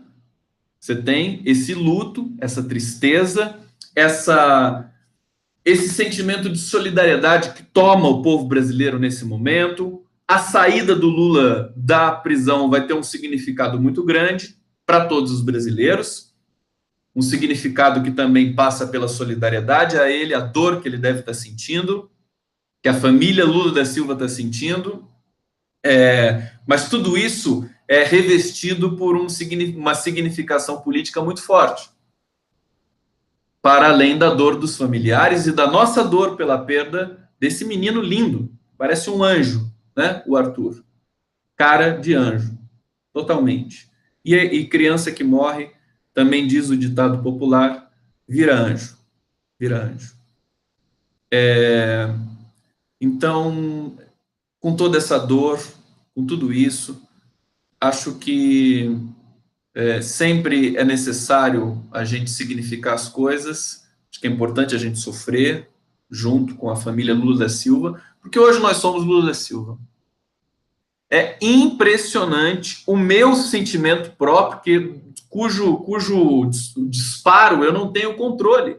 você tem esse luto, essa tristeza, esse sentimento de solidariedade que toma o povo brasileiro nesse momento. A saída do Lula da prisão vai ter um significado muito grande para todos os brasileiros, um significado que também passa pela solidariedade a ele, a dor que ele deve estar sentindo, que a família Lula da Silva está sentindo. Mas tudo isso é revestido por uma significação política muito forte, para além da dor dos familiares e da nossa dor pela perda desse menino lindo, parece um anjo, né? O Arthur, cara de anjo, totalmente. E criança que morre, também diz o ditado popular, vira anjo, vira anjo. Então, com toda essa dor, com tudo isso, acho que sempre é necessário a gente significar as coisas. Acho que é importante a gente sofrer junto com a família Lula da Silva, porque hoje nós somos Lula da Silva. É impressionante o meu sentimento próprio, cujo disparo eu não tenho controle.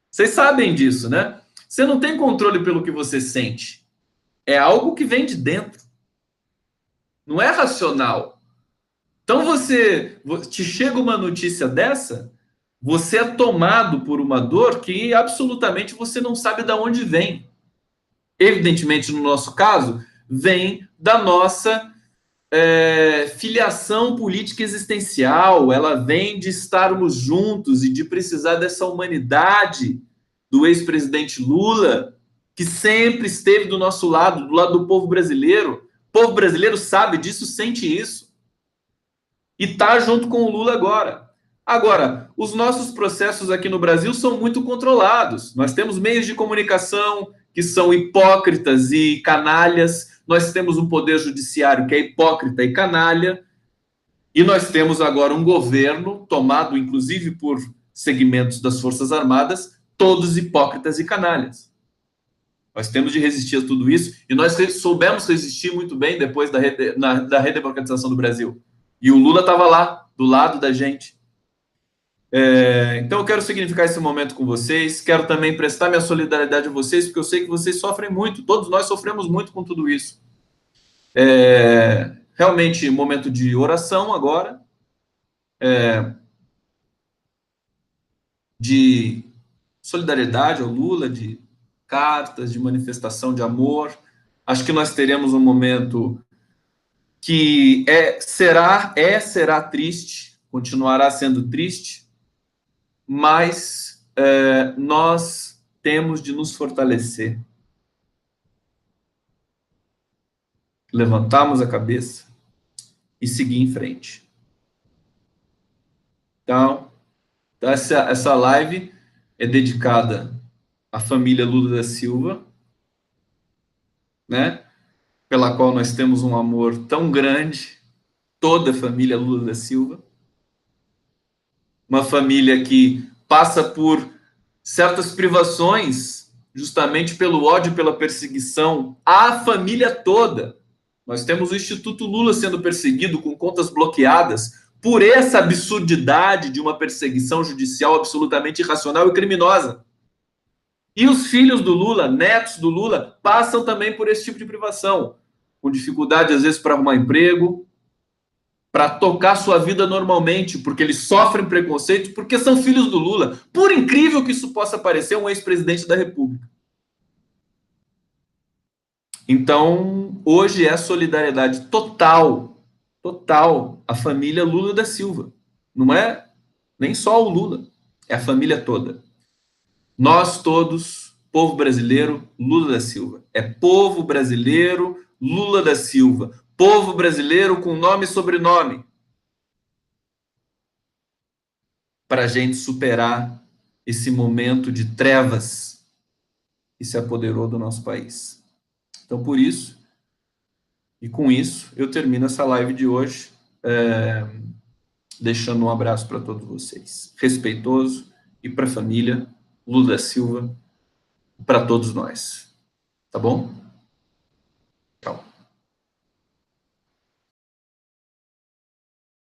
Vocês sabem disso, né? Você não tem controle pelo que você sente. É algo que vem de dentro. Não é racional. Então te chega uma notícia dessa, você é tomado por uma dor que absolutamente você não sabe de onde vem. Evidentemente, no nosso caso, vem da nossa filiação política existencial, ela vem de estarmos juntos e de precisar dessa humanidade do ex-presidente Lula, que sempre esteve do nosso lado, do lado do povo brasileiro. O povo brasileiro sabe disso, sente isso. E está junto com o Lula agora. Agora, os nossos processos aqui no Brasil são muito controlados. Nós temos meios de comunicação que são hipócritas e canalhas nós temos um poder judiciário que é hipócrita e canalha, e nós temos agora um governo tomado, inclusive, por segmentos das Forças Armadas, todos hipócritas e canalhas. Nós temos de resistir a tudo isso, e nós soubemos resistir muito bem depois da redemocratização do Brasil. E o Lula estava lá, do lado da gente. Então eu quero significar esse momento com vocês, quero também prestar minha solidariedade a vocês, porque eu sei que vocês sofrem muito, todos nós sofremos muito com tudo isso. Realmente, momento de oração agora, de solidariedade ao Lula, de cartas, de manifestação de amor. Acho que nós teremos um momento que será triste, continuará sendo triste, mas nós temos de nos fortalecer. Levantarmos a cabeça e seguir em frente. Então essa live é dedicada à família Lula da Silva, né? Pela qual nós temos um amor tão grande, toda a família Lula da Silva. Uma família que passa por certas privações, justamente pelo ódio e pela perseguição à família toda. Nós temos o Instituto Lula sendo perseguido, com contas bloqueadas, por essa absurdidade de uma perseguição judicial absolutamente irracional e criminosa. E os filhos do Lula, netos do Lula, passam também por esse tipo de privação, com dificuldade, às vezes, para arrumar emprego, para tocar sua vida normalmente, porque eles sofrem preconceito, porque são filhos do Lula. Por incrível que isso possa parecer, um ex-presidente da República. Então, hoje é solidariedade total à família Lula da Silva. Não é nem só o Lula, é a família toda. Nós todos, povo brasileiro, Lula da Silva. É povo brasileiro, Lula da Silva. Povo brasileiro com nome e sobrenome. Para a gente superar esse momento de trevas que se apoderou do nosso país. Então, por isso, e com isso, eu termino essa live de hoje, deixando um abraço para todos vocês, respeitoso, e para a família Lula da Silva, para todos nós. Tá bom?